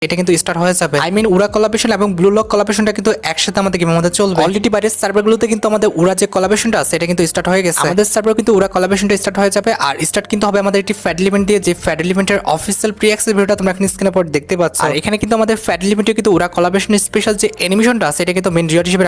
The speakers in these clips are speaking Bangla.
এটা কিন্তু স্টার্ট হয়ে যাবে। আই মিন উড়া কোলাবরেশন এবং ব্লু লক কোলাবরেশনটা কিন্তু একসাথে আমাদের গেমের মধ্যে চলবে। অলরেডি বাইরের সার্ভারগুলোতে কিন্তু আমাদের উড়া যে কোলাবরেশনটা আছে এটা কিন্তু স্টার্ট হয়ে গেছে। আমাদের সার্ভার কিন্তু উড়া কোলাবরেশনটা স্টার্ট হয়ে যাবে আর স্টার্ট কিন্তু হবে আমাদের একটি ফ্যাড ইভেন্ট দিয়ে, যে ফ্যাড ইভেন্টের অফিসিয়াল প্রি অ্যাক্সেস ভিডিওটা তোমরা এখন স্ক্রিনে পর দেখতে পাচ্ছ। আর এখানে কিন্তু আমাদের ফ্যাড ইভেন্টে কিন্তু উড়া কোলাবরেশনের স্পেশাল যে অ্যানিমেশনটা আছে এটা কিন্তু মেন রিওয়ার্ড হিসেবে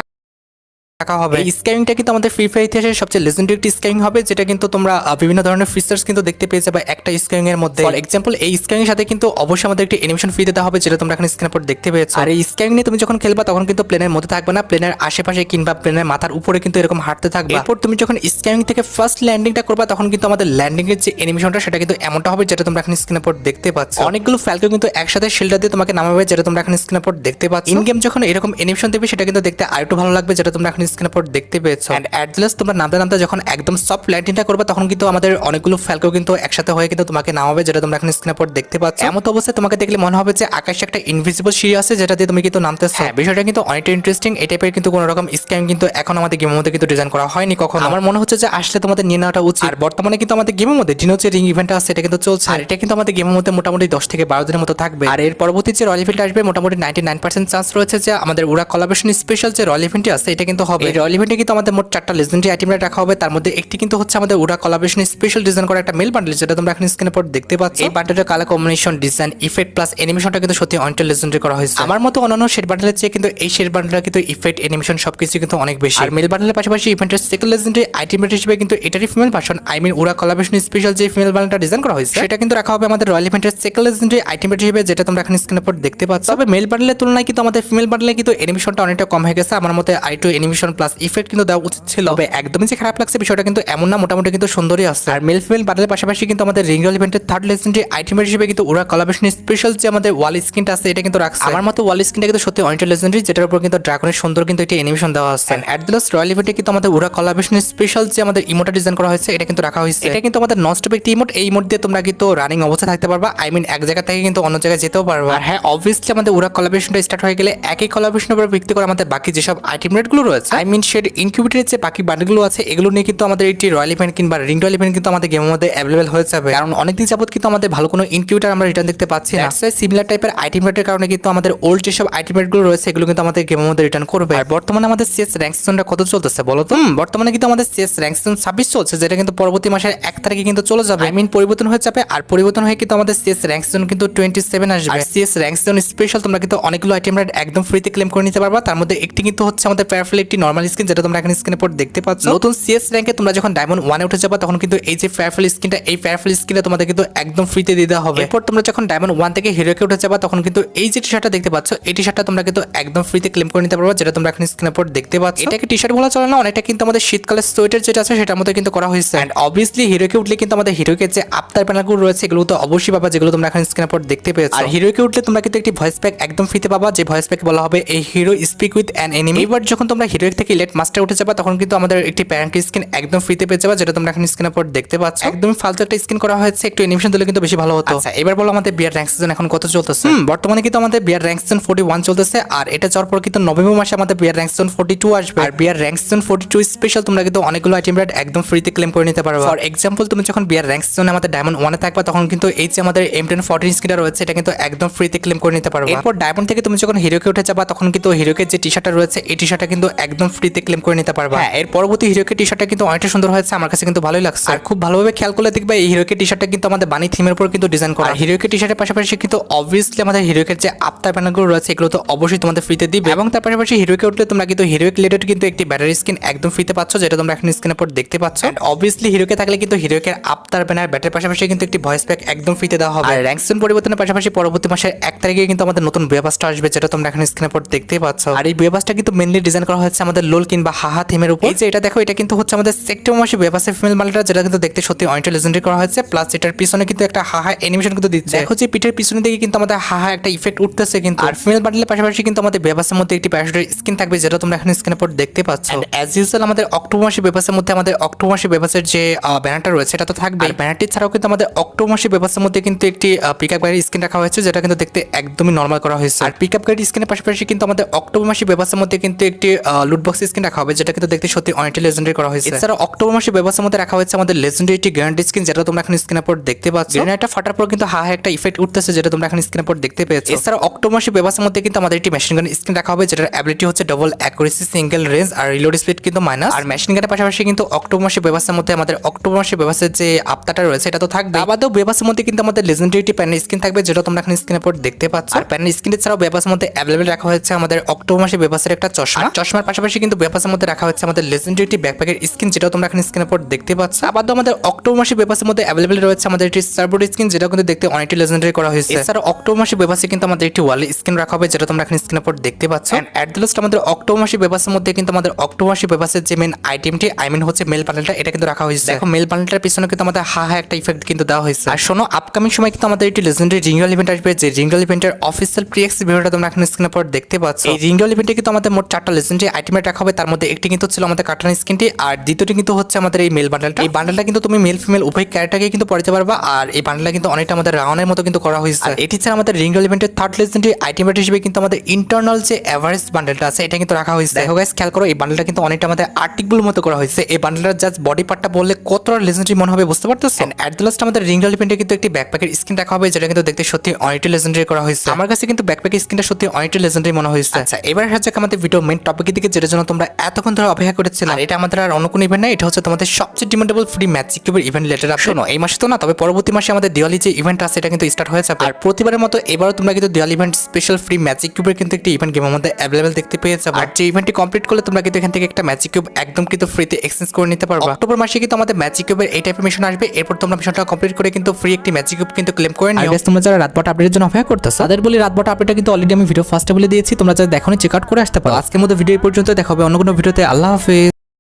রাখা হবে। এই স্ক্যামিংটা কিন্তু আমাদের ফ্রি ফায়ার ইতিহাসের সবচেয়ে লেজেন্ডারি একটি স্ক্যামিং হবে, যেটা কিন্তু তোমরা বিভিন্ন ধরনের ফিচার্স কিন্তু দেখতে পেয়ে যাবে একটা স্ক্যামিং এর মধ্যে। ফর এক্সাম্পল এই স্ক্যামিং এর সাথে কিন্তু অবশ্যই আমাদের একটি অ্যানিমেশন ফ্রি দিতে হবে, যেটা তোমরা এখানে স্ক্রিনের উপর দেখতে পেয়েছো। আর এই স্ক্যামিং নিয়ে তুমি যখন খেলবা তখন কিন্তু প্লেনের মধ্যে থাকবে না, প্লেনের আশেপাশে কিংবা প্লেনের মাথার উপরে কিন্তু এরকম হাঁটতে থাকবে। এরপর তুমি যখন স্ক্যামিং থেকে ফার্স্ট ল্যান্ডিংটা করবা তখন কিন্তু আমাদের ল্যান্ডিং এর যে অ্যানিমেশনটা সেটা কিন্তু এমনটা হবে যেটা তোমরা এখানে স্ক্রিনের উপর দেখতে পাচ্ছ। অনেকগুলো ফ্যালকো কিন্তু একসাথে শিল্ডার দিয়ে তোমাকে নামাবে, যেটা তোমরা এখানে স্ক্রিনের উপর দেখতে পাচ্ছ। ইন গেম যখন এরকম অ্যানিমেশন দেবে সেটা কিন্তু দেখতে আরেকটু ভালো লাগবে, যেটা তোমরা এখানে স্ক্রিনের উপর দেখতে পেয়েছো। এন্ড অ্যাট লাস্ট তোমরা নামতে নামতে যখন একদম সফট ল্যান্ডিংটা করবে তখন কিন্তু আমাদের অনেকগুলো ফ্যালকো কিন্তু একসাথে হয়ে কিন্তু তোমাকে নামাবে, যেটা তোমরা এখন স্ক্রিনের উপর দেখতে পাচ্ছ। এমন অবস্থায় তোমাকে দেখলে মনে হবে যে আকাশে একটা ইনভিজিবল সিঁড়ি আছে যেটা দিয়ে তুমি কিন্তু নামতেছো। বিষয়টা কিন্তু অনেকটা ইন্টারেস্টিং। এই টাইপের কিন্তু কোনো রকম স্ক্যাম কিন্তু এখন আমাদের গেমের মধ্যে কিন্তু ডিজাইন করা হয়নি কখনো। আমার মনে হচ্ছে যে আসলে তোমাদের নিয়ে নেওয়াটা উচিত। আর বর্তমানে কিন্তু আমাদের গেমের মধ্যে ডিনো যে রিং ইভেন্ট আছে এটা কিন্তু চলছে, আর এটা কিন্তু আমাদের গেমের মধ্যে মোটামুটি 10 থেকে 12 দিনের মতো থাকবে। আর এর পরবর্তী যে রয়্যাল ইভেন্ট আসবে মোটামুটি 99% চান্স রয়েছে যে আমাদের উড়া কোলাবরেশন স্পেশাল যে রয়্যাল ইভেন্টটি আছে এটা কিন্তু হবে। এই রয়্যাল ইভেন্টে কিন্তু আমাদের মোট 4টা লেজেন্ডারি আইটেম রাখা হবে, তার মধ্যে একটি কিন্তু হচ্ছে আমাদের উড়া কোলাবরেশন স্পেশাল ডিজাইন করা একটা মেল বান্ডেল, যেটা তোমরা এখন স্ক্রিনের পর দেখতে পাচ্ছ। এই বান্ডেলের colour combination, design, effect plus অ্যানিমেশনটা কিন্তু সত্যি অনেকটা লেজেন্ডারি করা হয়েছে। আমার মতো অন্যান্য শেড বান্ডেলের চেয়ে কিন্তু এই শেড বান্ডেলটা কিন্তু ইফেক্ট, অ্যানিমেশন সবকিছু কিন্তু অনেক বেশি। আর মেল বান্ডেলের পাশাপাশি ইভেন্টের সেকেন্ড লেজেন্ডারি আইটেম হিসেবে কিন্তু এটারই ফিমেল ভার্সন, আই মিন উড়া কোলাবরেশন স্পেশাল যে ফিমেল বান্ডেলটা ডিজাইন করা হয়েছে সেটা কিন্তু রাখা হবে আমাদের রয়্যাল ইভেন্টের সেকেন্ড লেজেন্ডারি আইটেম হিসেবে, যেটা তোমরা এখন স্ক্রিনের পর দেখতে পাচ্ছ। তবে মেল বান্ডেলের তুলনায় কিন্তু আমাদের ফিমেল বান্ডেলে কিন্তু অ্যানিমেশনটা অনেকটা কম হয়ে গেছে। আমার মতে আইটু অ্যানিমেশন প্লাস ইফেক্ট কিন্তু দেওয়া উচিত ছিল। তবে একদমই যে খারাপ লাগছে বিষয়টা কিন্তু এমন না, মোটামুটি কিন্তু সুন্দরই আছে। আর মেল ফিমেল বান্ডেলের পাশাপাশি কিন্তু আমাদের রিং রয়্যাল ইভেন্টের থার্ড লেজেন্ডারি আইটেম হিসেবে কিন্তু উড়া কোলাবরেশন স্পেশাল যে আমাদের ওয়াল স্কিনটা আছে এটা কিন্তু রাখছে। আমার মতো ওয়াল স্কিনটা কিন্তু সত্যি অনেকটা লেজেন্ডারি, যেটার উপর কিন্তু ড্রাগনের সুন্দর কিন্তু একটি অ্যানিমেশন দেওয়া আছে। এট দ্য লাস্ট রয়্যাল ইভেন্টে কিন্তু আমাদের উড়া কোলাবরেশন স্পেশাল যে আমাদের ইমোটা ডিজাইন করা হয়েছে এটা কিন্তু রাখা হয়েছে। এটা কিন্তু আমাদের ননস্টপ একটি ইমোট। এই ইমোট দিয়ে তোমরা কিন্তু রানিং অবস্থায় থাকতে পারবা, আই মিন এক জায়গা থেকে কিন্তু অন্য জায়গায় যেতেও পারবা। আর হ্যাঁ, অবভিয়াসলি আমাদের উড়া কোলাবরেশনটা স্টার্ট হয়ে গেলে একই কোলাবরেশনের উপর ভিত্তি করে আমাদের বাকি যেসব আইটেম রেটগুলো রয়েছে, আই মিন শেড ইনকিউবেটরের যে বাকি বান্ডেলগুলো আছে এগুলো নিয়ে কিন্তু আমাদের একটি রয়্যাল ইভেন্ট কিংবা রিং রয়্যাল ইভেন্ট কিন্তু আমাদের গেমের মধ্যে অ্যাভেলেবল হয়ে যাবে। কারণ অনেকদিন যাবত কিন্তু আমাদের ভালো কোনো ইনকিউবেটর আমরা রিটার্ন দেখতে পাচ্ছি না। সিমিলার টাইপের আইটেম রেটের কারণে কিন্তু আমাদের ওল্ড যেসব আইটেম রেটগুলো রয়েছে এগুলো কিন্তু আমাদের গেমের মধ্যে রিটার্ন করবে। আর বর্তমানে আমাদের সিএস র্যাঙ্ক সিজনটা কত চলতেছে বলো তো? বর্তমানে কিন্তু আমাদের সিএস র্যাঙ্ক সিজন 26 চলছে, যেটা কিন্তু পরবর্তী মাসের 1 তারিখে কিন্তু চলে যাবে। আই মিন পরিবর্তন হয়ে যাবে, আর পরিবর্তন হয়ে কিন্তু আমাদের সিএস র্যাঙ্ক সিজন কিন্তু 27 আসবে। আর সিএস র্যাঙ্ক সিজন স্পেশাল তোমরা কিন্তু অনেকগুলো আইটেম রেট একদম ফ্রিতে ক্লেম করে নিতে পারবা। তার মধ্যে একটি কিন্তু হচ্ছে আমাদের প্যারাফেল একটি নরমাল স্কিন, যেটা তোমরা এখানে স্ক্রিনের উপর দেখতে পাচ্ছ। নতুন সিএস র্যাঙ্কে তোমরা যখন ডায়মন্ড 1 এ উঠে যাবা তখন কিন্তু এই যে প্যারাফেল স্কিনটা, এই প্যারাফেল স্কিনটা তোমাদের কিন্তু একদম ফ্রিতে দিয়ে দেওয়া হবে। এরপর তোমরা যখন ডায়মন্ড 1 থেকে হিরোকে উঠে যাবা তখন কিন্তু এই যে টি-শার্টটা দেখতে পাচ্ছ এই টি-শার্টটা তোমরা কিন্তু একদম ফ্রিতে ক্লেম করে নিতে পারবা, যেটা তোমরা এখন স্ক্রিনের উপর দেখতে পাচ্ছ। এটাকে টি-শার্ট বলা চলে না, অনেকটা কিন্তু আমাদের শীতকালের সোয়েটার যেটা আছে সেটার মধ্যে কিন্তু করা হয়েছে। এন্ড অবভিয়াসলি হিরোকে উঠলে কিন্তু আমাদের হিরোকে যে আফতার প্যানেলগুলো রয়েছে এগুলো তো অবশ্যই পাবা, যেগুলো তোমরা এখন স্ক্রিনের উপর দেখতে পেয়েছো। আর হিরোকে উঠলে তোমরা কিন্তু একটি ভয়েস প্যাক একদম ফ্রিতে পাবা, যে ভয়েস প্যাক বলা হবে এই hero speak with an enemy. এবার যখন তোমরা হিরোইক থেকে ইলেট মাস্টার উঠে যাবা তখন কিন্তু আমাদের একটি প্যারেন্ট স্কিন একদম ফ্রিতে পেয়ে যাবা, যেটা তোমরা এখন স্ক্রিনের উপর দেখতে পাচ্ছ। একদম ফালতু একটা স্কিন করা হয়েছে, একটু অ্যানিমেশন দিলে কিন্তু বেশি ভালো হতো। আচ্ছা, এবার বলো আমাদের বিয়ার র্যাঙ্ক সিজন এখন কত চলতেছে? বর্তমানে কিন্তু আমাদের বিয়ার র্যাঙ্ক সিজন 41 চলতেছে, আর এটা যাওয়ার পর কিন্তু নভেম্বর মাসে আমাদের বিয়ার র্যাঙ্ক সিজন 42 আসবে। আর বিয়ার র্যাঙ্ক সিজন 42 স্পেশাল তোমরা কিন্তু অনেকগুলো আইটেম রেট একদম ফ্রিতে ক্লেম করে নিতে পারবে। ফর এক্সাম্পল তুমি যখন বিয়ার র্যাঙ্ক সিজনে আমাদের ডায়মন্ড 1 এ থাকবা তখন কিন্তু এই যে আমাদের M1014 স্কিনটা রয়েছে এটা কিন্তু একদম ফ্রিতে ক্লেম করে নিতে পারবে। এরপর ডায়মন্ড থেকে তুমি যখন হিরোকে উঠে যাবা তখন কিন্তু হিরোকে যে টি-শার্টটা রয়েছে এই টি-শার্টটা কিন্তু একদম ফ্রিতে ক্লেম করে নিতে পারবা। হ্যাঁ, এর পরবর্তী হিরোকে টি-শার্টটা কিন্তু অনেকটা সুন্দর হয়েছে, আমার কাছে কিন্তু ভালোই লাগছে। আর খুব ভালোভাবে খেয়াল করলে দেখবে এই হিরোকে টি-শার্টটা কিন্তু আমাদের বানি থিমের উপর কিন্তু ডিজাইন করা। হিরোকে টি-শার্টের পাশাপাশি কিন্তু অবভিয়াসলি আমাদের হিরোকের যে আফতার প্যানেলগুলো রয়েছে এগুলো তো অবশ্যই তোমাদের ফ্রিতে দিবে। এবং তার পাশাপাশি হিরোকে উঠলে তোমরা কিন্তু হিরোইক রিলেটেড কিন্তু একটি ব্যাটারি স্কিন একদম ফ্রিতে পাচ্ছ, যেটা তোমরা এখন স্ক্রিনের উপর দেখতে পাচ্ছ। এন্ড অবভিয়াসলি হিরোকে থাকলে কিন্তু হিরোকের আফতার ব্যানার ব্যাটারির পাশাপাশি কিন্তু একটি ভয়েস প্যাক একদম ফ্রিতে দেওয়া হবে। আর র্যাঙ্ক সিজন পরিবর্তনের পাশাপাশি পরবর্তী মাসের 1 তারিখে কিন্তু আমাদের নতুন বুয়াবাসটা আসবে, যেটা তোমরা এখন স্ক্রিনের উপর দেখতে পাচ্ছ। আর এই বুয়াবাসটা কিন্তু মেইনলি ডিজাইন করা হয়েছে আমাদের লোল কিংবা হাহা থিমের উপর। এই যে এটা দেখো, এটা কিন্তু হচ্ছে আমাদের সেপ্টেম্বর মাসে বুয়াবাসের ফিমেল বান্ডেলটা, যেটা কিন্তু দেখতে সত্যি অনেকটা লেজেন্ডারি করা হয়েছে। প্লাস এটার পিছনে কিন্তু একটা হাহা অ্যানিমেশন কিন্তু দিচ্ছে। দেখো যে পিঠের পিছনে দিকে কিন্তু আমাদের হাহা একটা ইফেক্ট উঠতেছে কিন্তু। আর ফিমেল বান্ডেলের পাশাপাশি কিন্তু আমাদের বুয়াবাসের মধ্যে একটি প্যারাশুটের স্কিন থাকবে, যেটা তোমরা এখন স্ক্রিনের উপর দেখতে পাচ্ছ। এন্ড অ্যাজ ইউজুয়াল আমাদের অক্টোবর মাসে বুয়াবাসের মধ্যে আমাদের অক্টোবর মাসে বুয়াবাসের যে ব্যানারটা রয়েছে এটা তো থাকবে। আর ব্যানারটি ছাড়াও কিন্তু আমাদের অক্টোবর মাসে বুয়াবাসের মধ্যে কিন্তু একটি পিকআপ গাড়ির স্কিন রাখা হয়েছে, যেটা কিন্তু দেখতে একদমই নরমাল করা হয়েছে। আর পিকআপ গাড়ির স্কিনের পাশাপাশি কিন্তু আমাদের অক্টোবর মাসে বুয়াবাসের মধ্যে কিন্তু একটি লুট লুট বক্স স্কিন রাখা হবে, যেটা কিন্তু দেখতে সত্যি অনেকটা লেজেন্ডারি করা হয়েছে। এছাড়া অক্টোবর মাসে ব্যবস্থার মধ্যে রাখা হয়েছে আমাদের লেজেন্ডারি গ্যারান্টি স্কিন, যেটা তোমরা এখন স্ক্রিনের পর দেখতে পাচ্ছ। গ্রেনেডটা ফাটার পর কিন্তু হা একটা ইফেক্ট উঠতেছে, যেটা তোমরা এখন স্ক্রিনের পর দেখতে পেয়েছো। এছাড়া অক্টোবর মাসে ব্যবস্থার মধ্যে কিন্তু আমাদের একটি মেশিন গান স্কিন রাখা হবে, যেটার অ্যাবিলিটি হচ্ছে ডাবল অ্যাকুরেসি, সিঙ্গেল রেঞ্জ আর রিলোড স্পিড কিন্তু মাইনাস। আর মেশিন গানের পাশাপাশি কিন্তু অক্টোবর মাসে ব্যবস্থার মধ্যে আমাদের অক্টোবর মাসে ব্যবস্থার যে আপতাটা রয়েছে এটা তো থাকবে। আবারও ব্যবস্থার মধ্যে কিন্তু আমাদের লেজেন্ডারি প্যান স্কিন থাকবে, যেটা তোমরা এখন স্ক্রিনের পর দেখতে পাচ্ছ। আর প্যান স্কিন ছাড়াও ব্যবস্থার মধ্যে অ্যাভেলেবল রাখা হয়েছে আমাদের অক্টোবর মাসে ব্যবস্থার একটা চশমা। চশমার পাশাপাশি কিন্তু ব্যবস্থার মধ্যে রাখা হচ্ছে আমাদের লেজেন্ডারি ব্যাকপ্যাকের স্কিন, যেটা তোমরা এখন স্ক্রিনের পর দেখতে পাচ্ছ। আবারও আমাদের অক্টোবর মাসে ব্যবস্থার মধ্যে অ্যাভেলেবল রয়েছে আমাদের একটি সার্বোর্ড স্কিন, যেটা কিন্তু দেখতে অনেকটি লেজেন্ডারি করা হয়েছে। এছাড়া অক্টোবর মাসে ব্যবস্থায় কিন্তু আমাদের একটি ওয়াল স্কিন রাখা হবে, যেটা তোমরা এখন স্ক্রিনের পর দেখতে পাচ্ছ। এন্ড এট দ্য লাস্ট আমাদের অক্টোবর মাসে ব্যবস্থার মধ্যে কিন্তু আমাদের অক্টোবর মাসে ব্যবস্থার যে মেন আইটেমটি হচ্ছে মেল প্যানেলটা, এটা কিন্তু রাখা হয়েছে। দেখো মেল প্যানেলটার পিছনে কিন্তু আমাদের হা একটা ইফেক্ট কিন্তু দেওয়া হয়েছে। আর শোনো, আপকামিং সময় কিন্তু আমাদের একটি লেজেন্ডারি রিঙ্গল ইভেন্ট আসবে, যে রিঙ্গল ইভেন্টের অফিসিয়াল প্রি-এক্স ভিডিওটা তোমরা এখন স্ক্রিনের পর দেখতে পাচ্ছ। এই রিঙ্গল ইভেন্টে কিন্তু আমাদের মোট 4টা লেজেন্ডারি আইটেম রাখা হবে, তার মধ্যে একটি কিন্তু ছিল আমাদের কাটান স্কিনটি, আর দ্বিতীয়টি কিন্তু হচ্ছে আমাদের এই মেল বান্ডেলটা। এই বান্ডেলটা কিন্তু তুমি মেল ফিমেল উভয় ক্যারেক্টারকে কিন্তু পড়তে পারবা, আর এই বান্ডেলটা কিন্তু অনেকটা আমাদের রাউন্ডের মতো কিন্তু করা হয়েছে। আর এটি ছাড়া আমাদের রিঙ্গল ইভেন্টের থার্ড লেজেন্ডারি আইটেম হিসেবে কিন্তু আমাদের ইন্টারনাল যে এভারেজ বান্ডেলটা আছে এটা কিন্তু রাখা হয়েছে। দেখো গাইস, খেয়াল করো, এই বান্ডেলটা কিন্তু অনেকটা আমাদের আর্টিকেল মতো করা হয়েছে। এই বান্ডেলটার জাস্ট বডি পার্টটা বললে কতটা লেজেন্ডারি মনে হবে বুঝতে পারতেছেন। এট দ্য লাস্ট আমাদের রিঙ্গল ইভেন্টে কিন্তু একটি ব্যাকপ্যাকের স্কিন রাখা হবে, যেটা কিন্তু দেখতে সত্যি অনেকটা লেজেন্ডারি করা হয়েছে। আমার কাছে কিন্তু ব্যাকপ্যাকের স্কিনটা সত্যি অনেকটা লেজেন্ডারি মনে হয়েছে। আচ্ছা, এবার হচ্ছে আমাদের ভিডিও মেইন টপিকের দিকে, যেটার জন্য তোমরা এতক্ষণ ধরে অপেক্ষা করেছিলে। আর এটা আমাদের আর অন্য কোনো ইভেন্ট না, এটা হচ্ছে তোমাদের সবচেয়ে ডিমান্ডেবল ফ্রি ম্যাজিক কিউবের ইভেন্ট লেটার। শোনো, এই মাসে তো না, তবে পরবর্তী মাসে আমাদের দিওয়ালি যে ইভেন্ট আছে এটা কিন্তু স্টার্ট হয়ে যাবে। আর প্রতিবারের মতো এবারও তোমরা কিন্তু Diwali event special free magic কিউবের কিন্তু একটি ইভেন্ট গেম আমাদের অ্যাভেলেবল দেখতে পেয়ে যাবে। আর যে ইভেন্টটি কমপ্লিট করলে তোমরা কিন্তু এখান থেকে একটা ম্যাজিক কিউব একদম কিন্তু ফ্রিতে এক্সচেঞ্জ করে নিতে পারবে। অক্টোবর মাসে কিন্তু আমাদের ম্যাজিক কিউবের এই টাইপের মিশন আসবে, এরপর তোমরা মিশনটা কমপ্লিট করে কিন্তু ফ্রি একটি ম্যাজিক কিউব কিন্তু ক্লেম করে নিও। আর তোমরা যারা রাতবাট আপডেটের জন্য অপেক্ষা করতেছো, তাদের বলি রাতবাট আপডেটটা কিন্তু অলরেডি আমি ভিডিও ফার্স্টে বলে দিয়েছি, তোমরা যারা দেখোনি চেক আউট করে আসতে পারো। আজকের মতো ভিডিও এই পর্যন্ত, দেখা হবে অন্য কোনো ভিডিওতে। আল্লাহ হাফেজ।